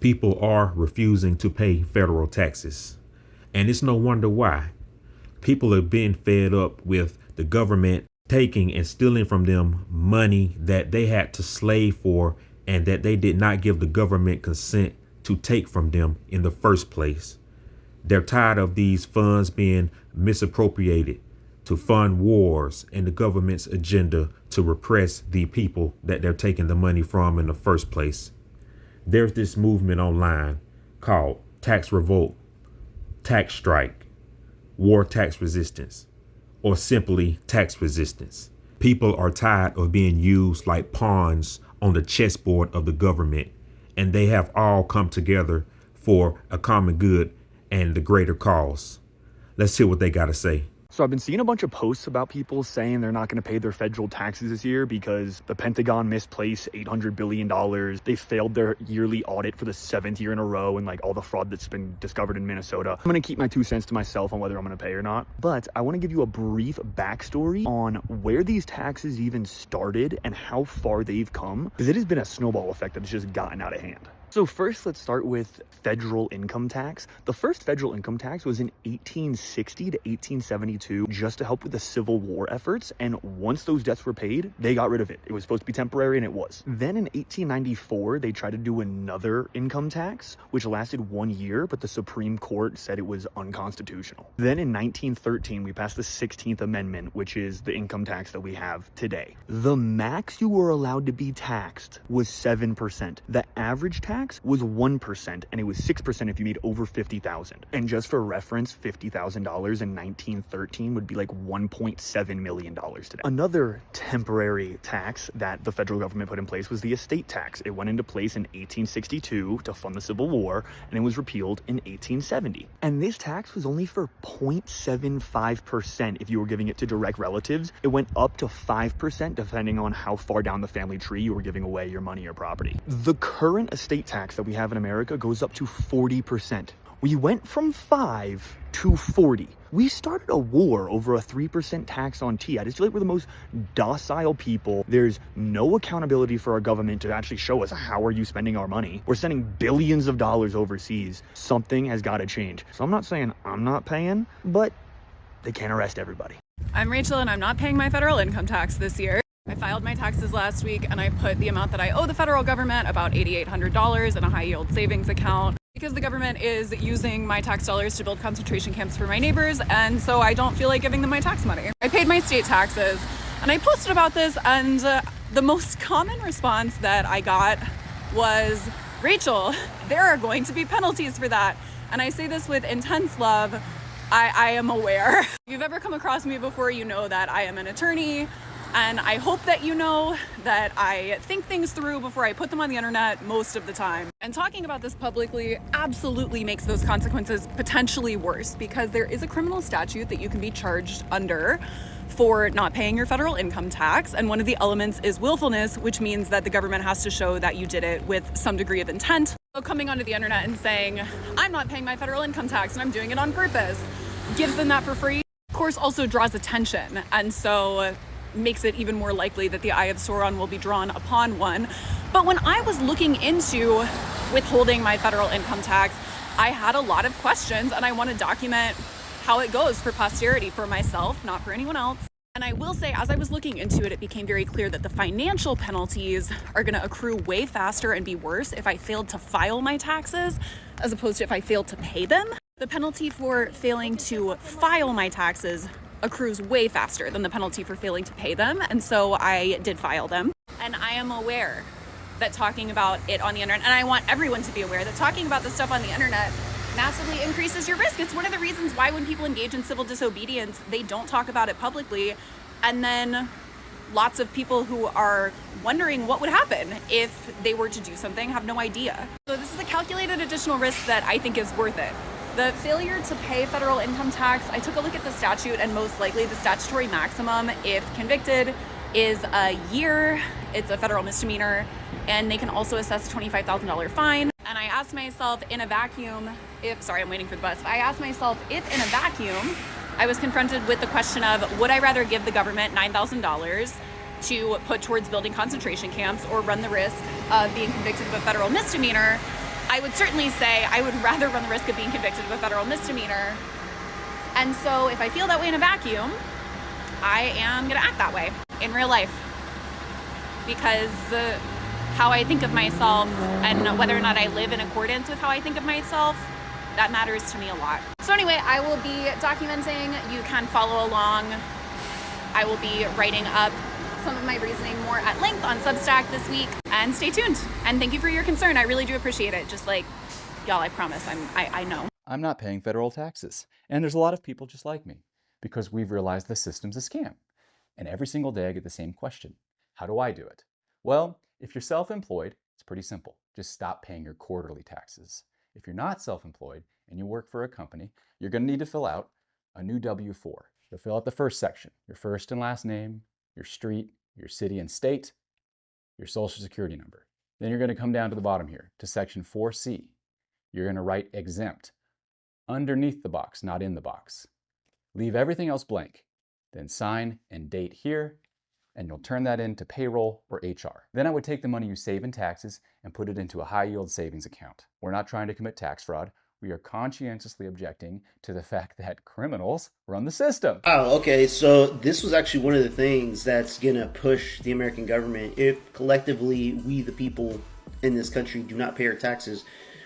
People are refusing to pay federal taxes. And it's no wonder why. People are being fed up with the government taking and stealing from them money that they had to slave for and that they did not give the government consent to take from them in the first place. They're tired of these funds being misappropriated to fund wars and the government's agenda to repress the people that they're taking the money from in the first place. There's this movement online called taxrevolt, taxstrike, wartaxresistance, or simply tax resistance. People are tired of being used like pawns on the chessboard of the government, and they have all come together for a common good and the greater cause. Let's hear what they got to say. So I've been seeing a bunch of posts about people saying they're not going to pay their federal taxes this year because the Pentagon misplaced $800 billion. They failed their yearly audit for the 7th year in a row, and like all the fraud that's been discovered in Minnesota. I'm going to keep my 2 cents to myself on whether I'm going to pay or not. But I want to give you a brief backstory on where these taxes even started and how far they've come, because it has been a snowball effect that has just gotten out of hand. So first, let's start with federal income tax. The first federal income tax was in 1860 to 1872, just to help with the Civil War efforts. And once those debts were paid, they got rid of it. It was supposed to be temporary, and it was. Then in 1894, they tried to do another income tax, which lasted 1 year, but the Supreme Court said it was unconstitutional. Then in 1913, we passed the 16th Amendment, which is the income tax that we have today. The max you were allowed to be taxed was 7%. The average tax was 1%, and it was 6% if you made over $50,000. And just for reference, $50,000 in 1913 would be like $1.7 million today. Another temporary tax that the federal government put in place was the estate tax. It went into place in 1862 to fund the Civil War, and it was repealed in 1870. And this tax was only for 0.75% if you were giving it to direct relatives. It went up to 5% depending on how far down the family tree you were giving away your money or property. The current estate tax that we have in America goes up to 40%. We went from 5 to 40. We started a war over a 3% tax on tea. I just feel like we're the most docile people. There's no accountability for our government to actually show us how are you spending our money. We're sending billions of dollars overseas. Something has got to change. So I'm not saying I'm not paying, but they can't arrest everybody. I'm Rachel, and I'm not paying my federal income tax this year. I filed my taxes last week, and I put the amount that I owe the federal government, about $8,800, in a high yield savings account because the government is using my tax dollars to build concentration camps for my neighbors, and so I don't feel like giving them my tax money. I paid my state taxes, and I posted about this, and the most common response that I got was, Rachel, there are going to be penalties for that. And I say this with intense love. I am aware. If you've ever come across me before, you know that I am an attorney. And I hope that you know that I think things through before I put them on the internet most of the time. And talking about this publicly absolutely makes those consequences potentially worse, because there is a criminal statute that you can be charged under for not paying your federal income tax. And one of the elements is willfulness, which means that the government has to show that you did it with some degree of intent. So coming onto the internet and saying, I'm not paying my federal income tax and I'm doing it on purpose, gives them that for free, of course also draws attention. And so makes it even more likely that the eye of Sauron will be drawn upon one. But when I was looking into withholding my federal income tax, I had a lot of questions, and I want to document how it goes for posterity, for myself, not for anyone else. And I will say, as I was looking into it, it became very clear that the financial penalties are going to accrue way faster and be worse if I failed to file my taxes, as opposed to if I failed to pay them. The penalty for failing to file my taxes accrues way faster than the penalty for failing to pay them. And so I did file them. And I am aware that talking about it on the internet, and I want everyone to be aware that talking about this stuff on the internet massively increases your risk. It's one of the reasons why when people engage in civil disobedience, they don't talk about it publicly. And then lots of people who are wondering what would happen if they were to do something have no idea. So this is a calculated additional risk that I think is worth it. The failure to pay federal income tax, I took a look at the statute, and most likely the statutory maximum, if convicted, is a year. It's a federal misdemeanor, and they can also assess a $25,000 fine. And I asked myself in a vacuum, I'm waiting for the bus. I asked myself if in a vacuum, I was confronted with the question of, would I rather give the government $9,000 to put towards building concentration camps or run the risk of being convicted of a federal misdemeanor? I would certainly say I would rather run the risk of being convicted of a federal misdemeanor. And so if I feel that way in a vacuum, I am going to act that way in real life. Because how I think of myself and whether or not I live in accordance with how I think of myself, that matters to me a lot. So anyway, I will be documenting. You can follow along. I will be writing up some of my reasoning more at length on Substack this week. And stay tuned. And thank you for your concern. I really do appreciate it. Just like, y'all, I promise, I know. I'm not paying federal taxes. And there's a lot of people just like me because we've realized the system's a scam. And every single day I get the same question. How do I do it? Well, if you're self-employed, it's pretty simple. Just stop paying your quarterly taxes. If you're not self-employed and you work for a company, you're going to need to fill out a new W-4. You'll fill out the first section, your first and last name, your street, your city and state, your social security number. Then you're going to come down to the bottom here to section 4C. You're going to write exempt underneath the box, not in the box. Leave everything else blank. Then sign and date here, and you'll turn that into payroll or HR. Then I would take the money you save in taxes and put it into a high-yield savings account. We're not trying to commit tax fraud. We are conscientiously objecting to the fact that criminals run the system. Oh, okay. So this was actually one of the things that's going to push the American government. If collectively we, the people in this country, do not pay our taxes,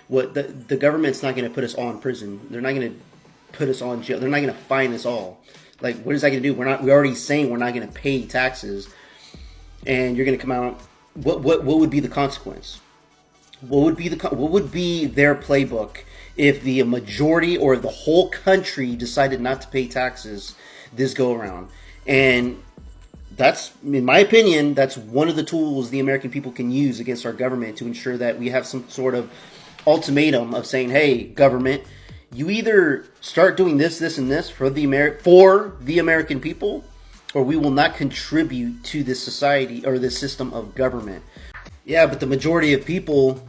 what the government's not going to put us all in prison. They're not going to put us all in jail. They're not going to fine us all. Like, what is that going to do? We're already saying we're not going to pay taxes, and you're going to come out. What would be the consequence? What would be their playbook if the majority or the whole country decided not to pay taxes this go around? And that's, in my opinion, that's one of the tools the American people can use against our government to ensure that we have some sort of ultimatum of saying, hey, government, you either start doing this, this, and this for the American people, or we will not contribute to this society or this system of government. Yeah, but the majority of people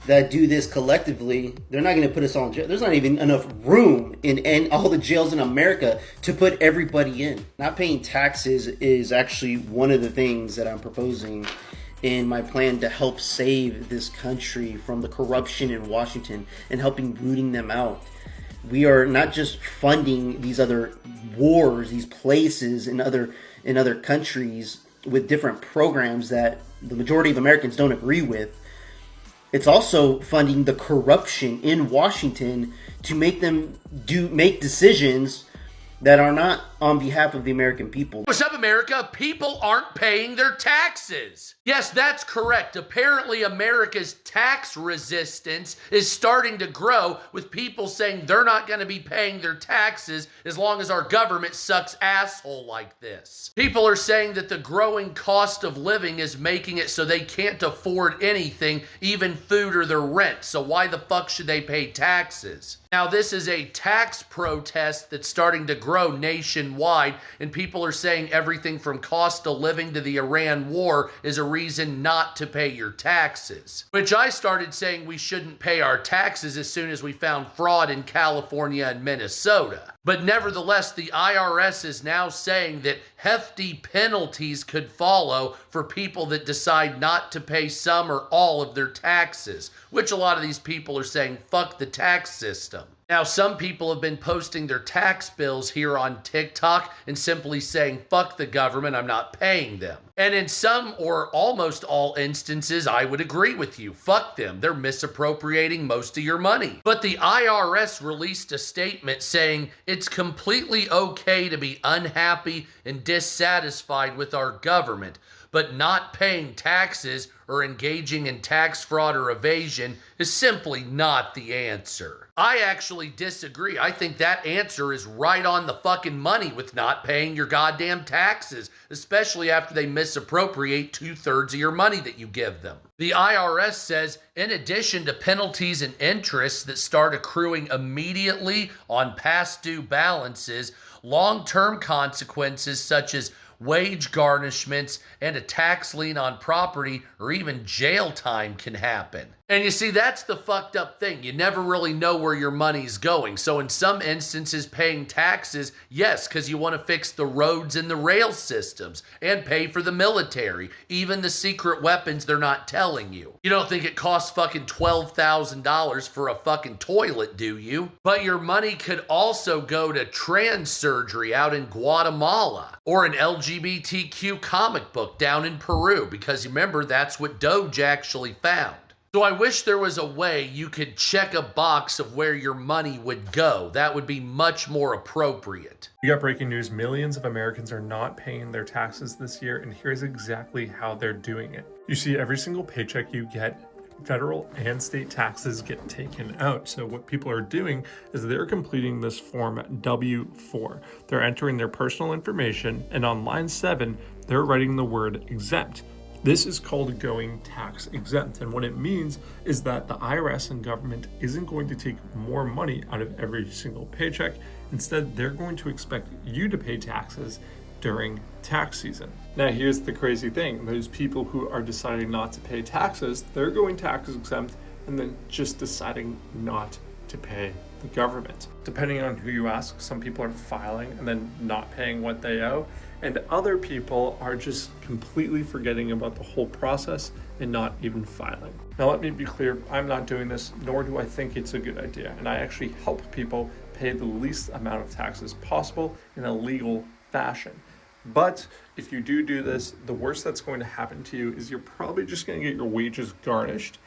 that do this collectively, they're not going to put us all in jail. There's not even enough room in all the jails in America to put everybody in. Not paying taxes is actually one of the things that I'm proposing in my plan to help save this country from the corruption in Washington and helping rooting them out. We are not just funding these other wars, these places in other countries with different programs that the majority of Americans don't agree with. It's also funding the corruption in Washington to make them make decisions that are not on behalf of the American people. What's up, America? People aren't paying their taxes. Yes, that's correct. Apparently, America's tax resistance is starting to grow with people saying they're not going to be paying their taxes as long as our government sucks asshole like this. People are saying that the growing cost of living is making it so they can't afford anything, even food or their rent. So why the fuck should they pay taxes? Now, this is a tax protest that's starting to grow nationwide, and people are saying everything from cost of living to the Iran war is a reason not to pay your taxes. Which I started saying we shouldn't pay our taxes as soon as we found fraud in California and Minnesota. But nevertheless, the IRS is now saying that hefty penalties could follow for people that decide not to pay some or all of their taxes, which a lot of these people are saying, fuck the tax system. Now, some people have been posting their tax bills here on TikTok and simply saying, fuck the government, I'm not paying them. And in some or almost all instances, I would agree with you. Fuck them. They're misappropriating most of your money. But the IRS released a statement saying it's completely okay to be unhappy and dissatisfied with our government, but not paying taxes or engaging in tax fraud or evasion is simply not the answer. I actually disagree. I think that answer is right on the fucking money with not paying your goddamn taxes, especially after they misappropriate 2/3 of your money that you give them. The IRS says, in addition to penalties and interest that start accruing immediately on past due balances, long-term consequences such as wage garnishments and a tax lien on property or even jail time can happen. And you see, that's the fucked up thing. You never really know where your money's going. So in some instances, paying taxes, yes, because you want to fix the roads and the rail systems and pay for the military, even the secret weapons they're not telling you. You don't think it costs fucking $12,000 for a fucking toilet, do you? But your money could also go to trans surgery out in Guatemala or an LGBTQ comic book down in Peru, because you remember that's what Doge actually found. So I wish there was a way you could check a box of where your money would go. That would be much more appropriate. We got breaking news. Millions of Americans are not paying their taxes this year, and here's exactly how they're doing it. You see, every single paycheck you get, federal and state taxes get taken out. So what people are doing is they're completing this form W-4. They're entering their personal information, and on line 7, they're writing the word exempt. This is called going tax exempt, and what it means is that the IRS and government isn't going to take more money out of every single paycheck. Instead, they're going to expect you to pay taxes during tax season. Now, here's the crazy thing. Those people who are deciding not to pay taxes, they're going tax exempt and then just deciding not to pay the government. Depending on who you ask, some people are filing and then not paying what they owe, and other people are just completely forgetting about the whole process and not even filing. Now, let me be clear, I'm not doing this, nor do I think it's a good idea, and I actually help people pay the least amount of taxes possible in a legal fashion. But if you do this, the worst that's going to happen to you is you're probably just going to get your wages garnished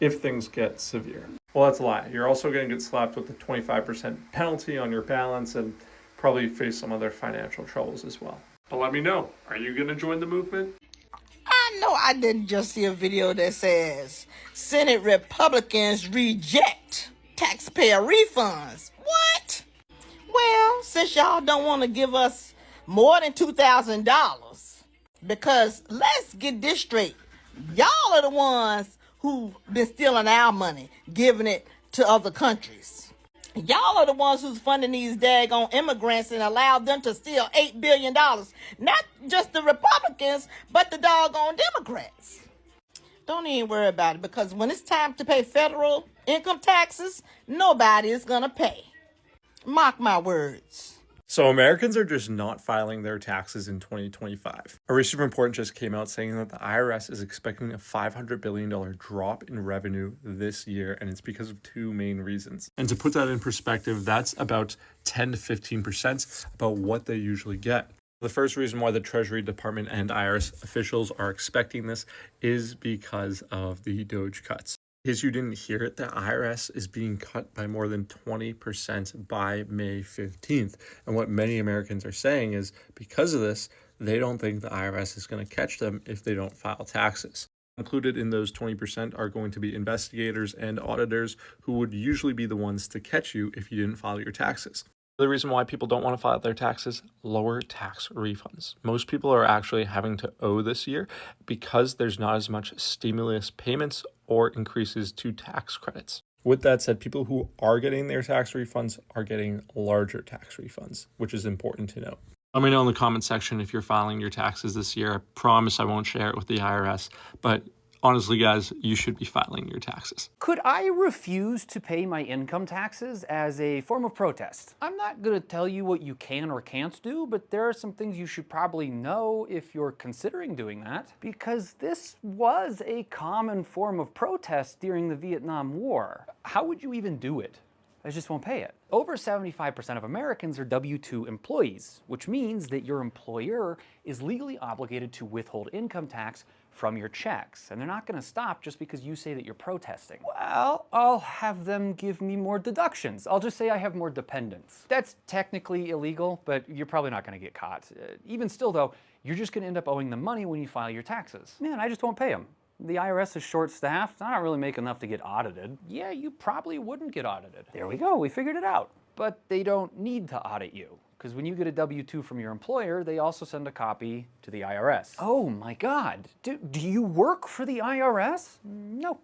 if things get severe. Well, that's a lie. You're also going to get slapped with a 25% penalty on your balance and probably face some other financial troubles as well. But let me know, are you going to join the movement? I know I didn't just see a video that says Senate Republicans reject taxpayer refunds. What? Well, since y'all don't want to give us more than $2,000, because let's get this straight. Y'all are the ones who been stealing our money, giving it to other countries. Y'all are the ones who's funding these daggone immigrants and allowed them to steal $8 billion. Not just the Republicans, but the doggone Democrats. Don't even worry about it, because when it's time to pay federal income taxes, nobody is going to pay. Mark my words. So Americans are just not filing their taxes in 2025. A recent report just came out saying that the IRS is expecting a $500 billion drop in revenue this year, and it's because of two main reasons. And to put that in perspective, that's about 10 to 15% about what they usually get. The first reason why the Treasury Department and IRS officials are expecting this is because of the Doge cuts. In case you didn't hear it, the IRS is being cut by more than 20% by May 15th. And what many Americans are saying is because of this, they don't think the IRS is going to catch them if they don't file taxes. Included in those 20% are going to be investigators and auditors who would usually be the ones to catch you if you didn't file your taxes. The reason why people don't want to file their taxes, lower tax refunds. Most people are actually having to owe this year because there's not as much stimulus payments or increases to tax credits. With that said, people who are getting their tax refunds are getting larger tax refunds, which is important to note. Let me know in the comment section if you're filing your taxes this year. I promise I won't share it with the IRS, but honestly, guys, you should be filing your taxes. Could I refuse to pay my income taxes as a form of protest? I'm not going to tell you what you can or can't do, but there are some things you should probably know if you're considering doing that, because this was a common form of protest during the Vietnam War. How would you even do it? I just won't pay it. Over 75% of Americans are W-2 employees, which means that your employer is legally obligated to withhold income tax from your checks, and they're not going to stop just because you say that you're protesting. Well, I'll have them give me more deductions. I'll just say I have more dependents. That's technically illegal, but you're probably not going to get caught. Even still, though, you're just going to end up owing them money when you file your taxes. Man, I just won't pay them. The IRS is short-staffed. I don't really make enough to get audited. Yeah, you probably wouldn't get audited. There we go, we figured it out. But they don't need to audit you, because when you get a W-2 from your employer, they also send a copy to the IRS. Oh my God, do you work for the IRS? No,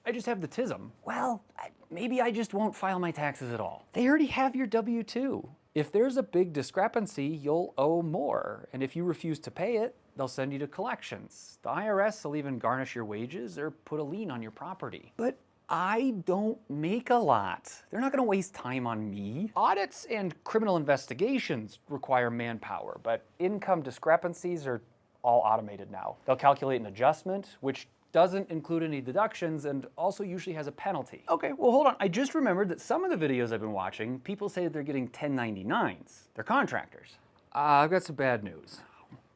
I just have the TISM. Well, maybe I just won't file my taxes at all. They already have your W-2. If there's a big discrepancy, you'll owe more. And if you refuse to pay it, they'll send you to collections. The IRS will even garnish your wages or put a lien on your property. But I don't make a lot. They're not going to waste time on me. Audits and criminal investigations require manpower, but income discrepancies are all automated now. They'll calculate an adjustment, which doesn't include any deductions and also usually has a penalty. Okay, well hold on. I just remembered that some of the videos I've been watching, people say that they're getting 1099s. They're contractors. I've got some bad news.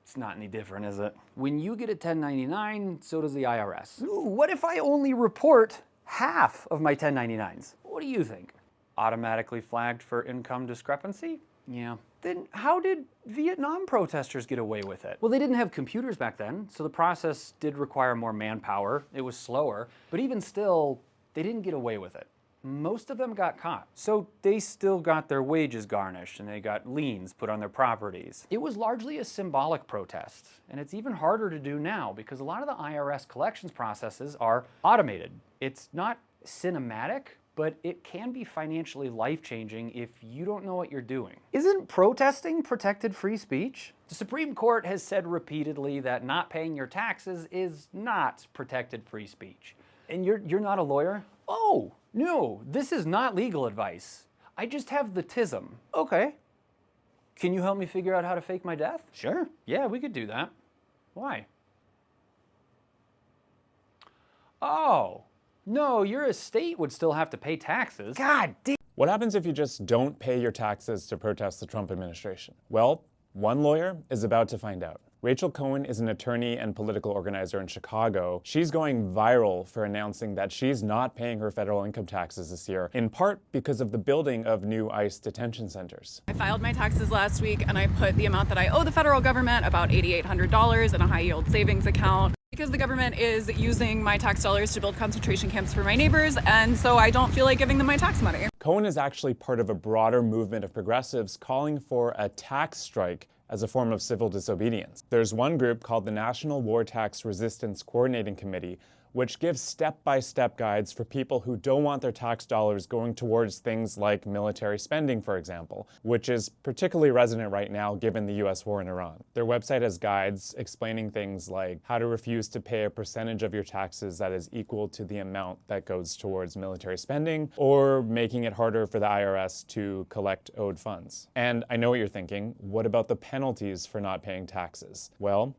It's not any different, is it? When you get a 1099, so does the IRS. Ooh, what if I only report half of my 1099s? What do you think? Automatically flagged for income discrepancy? Yeah. Then how did Vietnam protesters get away with it? Well, they didn't have computers back then, so the process did require more manpower. It was slower, but even still, they didn't get away with it. Most of them got caught. So they still got their wages garnished and they got liens put on their properties. It was largely a symbolic protest, and it's even harder to do now because a lot of the IRS collections processes are automated. It's not cinematic, but it can be financially life-changing if you don't know what you're doing. Isn't protesting protected free speech? The Supreme Court has said repeatedly that not paying your taxes is not protected free speech. And you're not a lawyer? Oh, no, this is not legal advice. I just have the tism. Okay. Can you help me figure out how to fake my death? Sure. Yeah, we could do that. Why? Oh, no, your estate would still have to pay taxes. God damn. What happens if you just don't pay your taxes to protest the Trump administration? Well, one lawyer is about to find out. Rachel Cohen is an attorney and political organizer in Chicago. She's going viral for announcing that she's not paying her federal income taxes this year, in part because of the building of new ICE detention centers. I filed my taxes last week and I put the amount that I owe the federal government, about $8,800, in a high yield savings account. Because the government is using my tax dollars to build concentration camps for my neighbors, and so I don't feel like giving them my tax money. Cohen is actually part of a broader movement of progressives calling for a tax strike as a form of civil disobedience. There's one group called the National Wartaxresistance Coordinating Committee, which gives step-by-step guides for people who don't want their tax dollars going towards things like military spending, for example, which is particularly resonant right now given the US war in Iran. Their website has guides explaining things like how to refuse to pay a percentage of your taxes that is equal to the amount that goes towards military spending, or making it harder for the IRS to collect owed funds. And I know what you're thinking, what about the penalties for not paying taxes? Well,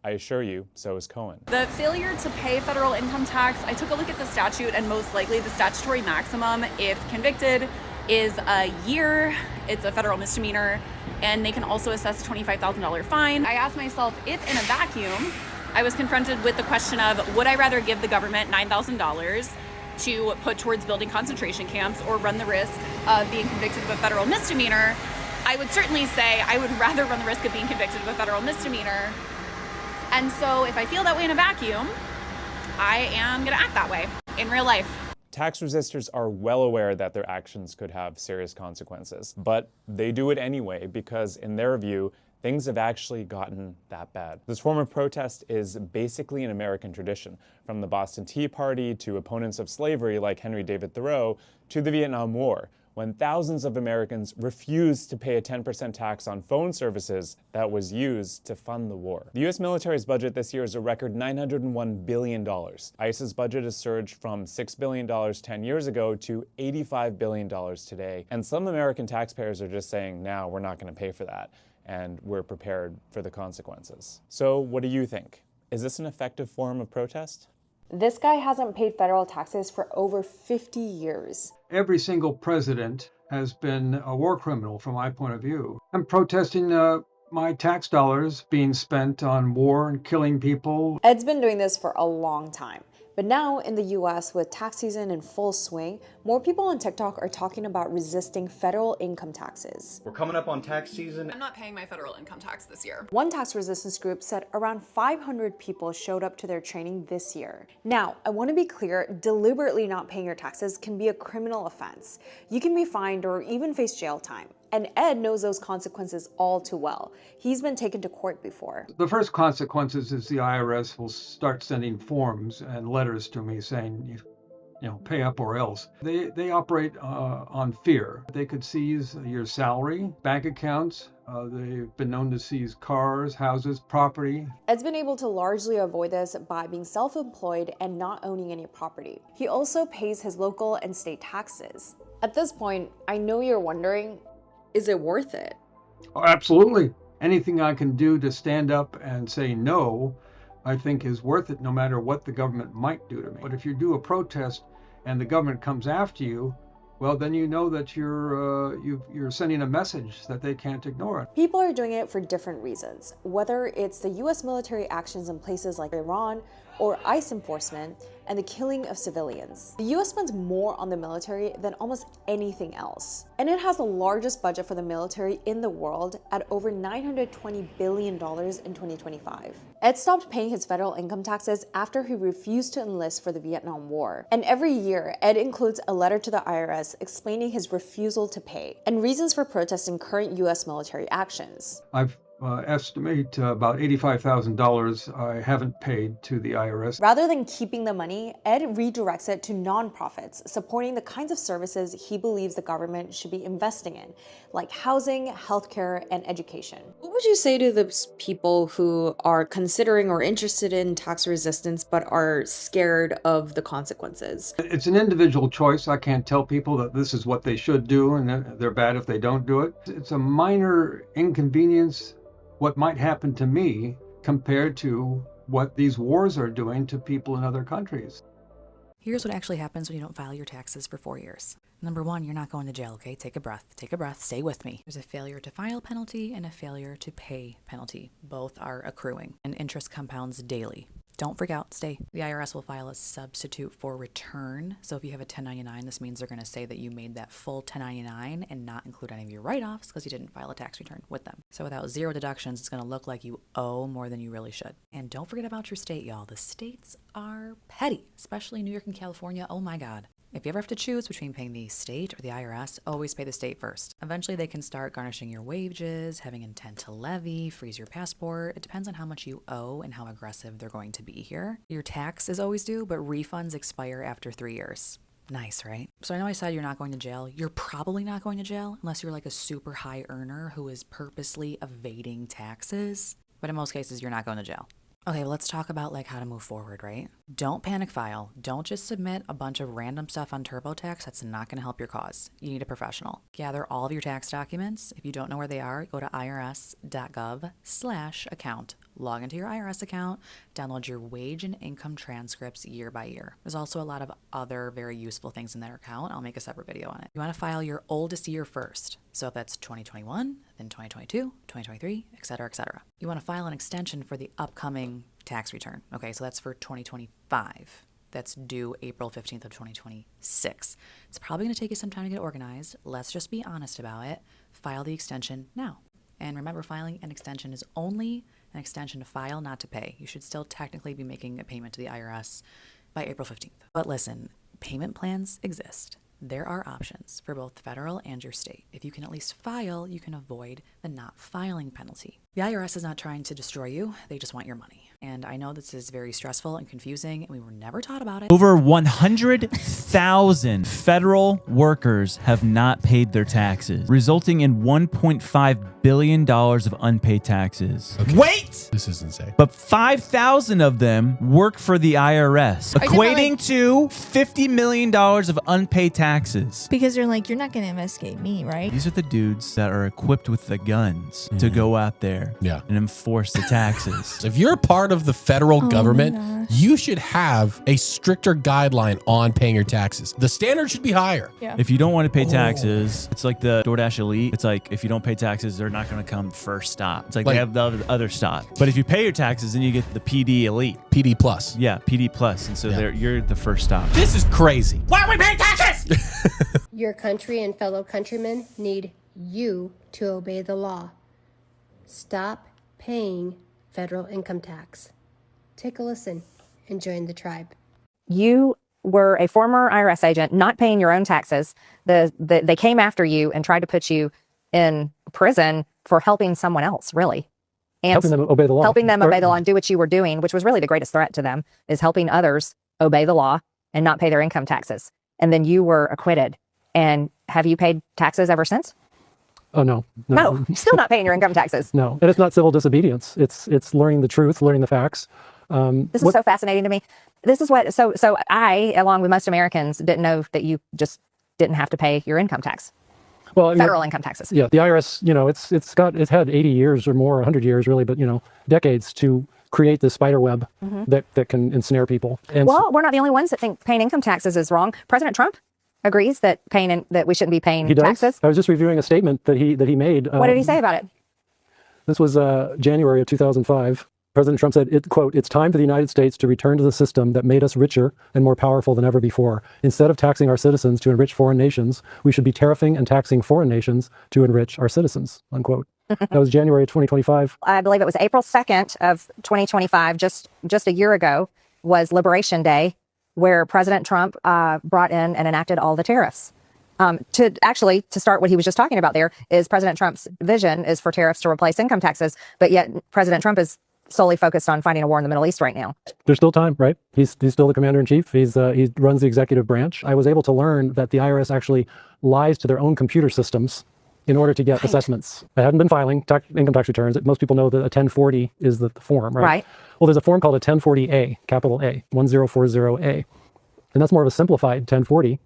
I assure you, so is Cohen. The failure to pay federal income tax, I took a look at the statute, and most likely the statutory maximum, if convicted, is a year. It's a federal misdemeanor, and they can also assess a $25,000 fine. I asked myself, if in a vacuum, I was confronted with the question of, would I rather give the government $9,000 to put towards building concentration camps or run the risk of being convicted of a federal misdemeanor? I would certainly say I would rather run the risk of being convicted of a federal misdemeanor. And so if I feel that way in a vacuum, I am gonna act that way in real life. Tax resistors are well aware that their actions could have serious consequences, but they do it anyway because, in their view, things have actually gotten that bad. This form of protest is basically an American tradition, from the Boston Tea Party to opponents of slavery like Henry David Thoreau to the Vietnam War, when thousands of Americans refused to pay a 10% tax on phone services that was used to fund the war. The US military's budget this year is a record $901 billion. ICE's budget has surged from $6 billion 10 years ago to $85 billion today. And some American taxpayers are just saying, no, we're not going to pay for that, and we're prepared for the consequences. So what do you think? Is this an effective form of protest? This guy hasn't paid federal taxes for over 50 years. Every single president has been a war criminal from my point of view. I'm protesting my tax dollars being spent on war and killing people. Ed's been doing this for a long time. But now in the US, with tax season in full swing, more people on TikTok are talking about resisting federal income taxes. We're coming up on tax season. I'm not paying my federal income tax this year. One tax resistance group said around 500 people showed up to their training this year. Now, I want to be clear, deliberately not paying your taxes can be a criminal offense. You can be fined or even face jail time. And Ed knows those consequences all too well. He's been taken to court before. The first consequences is the IRS will start sending forms and letters to me saying, you know, pay up or else. They operate on fear. They could seize your salary, bank accounts, They've been known to seize cars, houses, property. Ed's been able to largely avoid this by being self-employed and not owning any property. He also pays his local and state taxes. At this point, I know you're wondering, is it worth it? Oh, absolutely. Anything I can do to stand up and say no, I think is worth it, no matter what the government might do to me. But if you do a protest and the government comes after you, well, then you know that you're sending a message that they can't ignore it. People are doing it for different reasons, whether it's the US military actions in places like Iran or ICE enforcement and the killing of civilians. The US spends more on the military than almost anything else. And it has the largest budget for the military in the world at over $920 billion in 2025. Ed stopped paying his federal income taxes after he refused to enlist for the Vietnam War. And every year, Ed includes a letter to the IRS explaining his refusal to pay and reasons for protesting current US military actions. I've estimate about $85,000 I haven't paid to the IRS. Rather than keeping the money, Ed redirects it to nonprofits supporting the kinds of services he believes the government should be investing in, like housing, healthcare, and education. What would you say to those people who are considering or interested in tax resistance but are scared of the consequences? It's an individual choice. I can't tell people that this is what they should do and they're bad if they don't do it. It's a minor inconvenience what might happen to me compared to what these wars are doing to people in other countries. Here's what actually happens when you don't file your taxes for 4 years. Number one, you're not going to jail, okay? Take a breath, stay with me. There's a failure to file penalty and a failure to pay penalty. Both are accruing, and interest compounds daily. Don't freak out, stay. The IRS will file a substitute for return. So if you have a 1099, this means they're going to say that you made that full 1099 and not include any of your write-offs because you didn't file a tax return with them. So without zero deductions, it's going to look like you owe more than you really should. And don't forget about your state, y'all. The states are petty, especially New York and California. Oh my God. If you ever have to choose between paying the state or the IRS, always pay the state first. Eventually, they can start garnishing your wages, having intent to levy, freeze your passport. It depends on how much you owe and how aggressive they're going to be here. Your tax is always due, but refunds expire after 3 years. Nice, right? So I know I said you're not going to jail. You're probably not going to jail unless you're like a super high earner who is purposely evading taxes. But in most cases, you're not going to jail. Okay, well, let's talk about like how to move forward, right? Don't panic file. Don't just submit a bunch of random stuff on TurboTax. That's not going to help your cause. You need a professional. Gather all of your tax documents. If you don't know where they are, go to irs.gov/account. Log into your IRS account, download your wage and income transcripts year by year. There's also a lot of other very useful things in that account. I'll make a separate video on it. You want to file your oldest year first. So if that's 2021, then 2022, 2023, etc., etc. You want to file an extension for the upcoming tax return. Okay, so that's for 2025. That's due April 15th of 2026. It's probably going to take you some time to get organized. Let's just be honest about it. File the extension now. And remember, filing an extension is only an extension to file, not to pay. You should still technically be making a payment to the IRS by April 15th. But listen, payment plans exist. There are options for both federal and your state. If you can at least file, you can avoid the not filing penalty. The IRS is not trying to destroy you. They just want your money. And I know this is very stressful and confusing, and we were never taught about it. Over 100,000 federal workers have not paid their taxes, resulting in $1.5 billion of unpaid taxes. Okay. Wait! This is insane. But 5,000 of them work for the IRS, equating to $50 million of unpaid taxes. Because you're like, you're not going to investigate me, right? These are the dudes that are equipped with the guns to go out there and enforce the taxes. So if you're a part of the federal government, you should have a stricter guideline on paying your taxes. The standard should be higher. Yeah. If you don't want to pay taxes, it's like the DoorDash Elite. It's like if you don't pay taxes, they're not going to come first stop. It's like they have the other stop. But if you pay your taxes, then you get the PD Elite. PD Plus. Yeah, PD Plus. And so you're the first stop. This is crazy. Why are we paying taxes? Your country and fellow countrymen need you to obey the law. Stop paying federal income tax. Take a listen and join the tribe. You were a former IRS agent not paying your own taxes. They came after you and tried to put you in prison for helping someone else, really. And Helping them obey the law. Helping them obey the law and do what you were doing, which was really the greatest threat to them, is helping others obey the law and not pay their income taxes. And then you were acquitted. And have you paid taxes ever since? Oh, no. No, still not paying your income taxes. No, and it's not civil disobedience. It's learning the truth, learning the facts. This is so fascinating to me. This is what, so I, along with most Americans, didn't know that you just didn't have to pay your income tax. Well, I mean, federal income taxes. Yeah, the IRS, it's had 80 years or more, 100 years really, but decades to create this spider web that can ensnare people. And well, we're not the only ones that think paying income taxes is wrong. President Trump agrees that that we shouldn't be paying he does? taxes. I was just reviewing a statement that he made. What did he say about it? This was January of 2005. President Trump said, quote, "It's time for the United States to return to the system that made us richer and more powerful than ever before. Instead of taxing our citizens to enrich foreign nations, we should be tariffing and taxing foreign nations to enrich our citizens," unquote. That was January of 2025. I believe it was April 2nd of 2025, just a year ago, was Liberation Day, where President Trump brought in and enacted all the tariffs. To start what he was just talking about there is President Trump's vision is for tariffs to replace income taxes, but yet President Trump is solely focused on fighting a war in the Middle East right now. There's still time, right? He's still the commander-in-chief. He runs the executive branch. I was able to learn that the IRS actually lies to their own computer systems in order to get assessments. I hadn't been filing income tax returns. Most people know that a 1040 is the form, right? Right. Well, there's a form called a 1040A, capital A, 1040A. And that's more of a simplified 1040.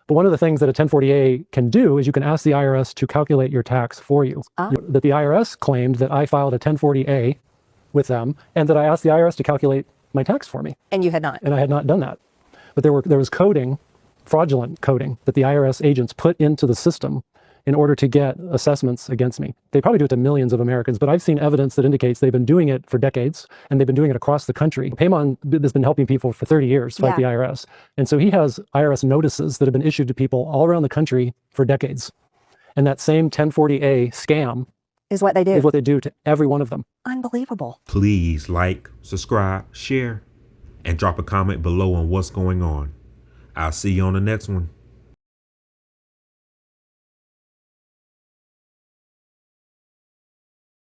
But one of the things that a 1040A can do is you can ask the IRS to calculate your tax for you. That the IRS claimed that I filed a 1040A with them and that I asked the IRS to calculate my tax for me. And you had not. And I had not done that. But there was coding, fraudulent coding, that the IRS agents put into the system in order to get assessments against me. They probably do it to millions of Americans, but I've seen evidence that indicates they've been doing it for decades, and they've been doing it across the country. Payman has been helping people for 30 years fight the IRS. And so he has IRS notices that have been issued to people all around the country for decades. And that same 1040A scam is what they do. Is what they do to every one of them. Unbelievable. Please like, subscribe, share, and drop a comment below on what's going on. I'll see you on the next one.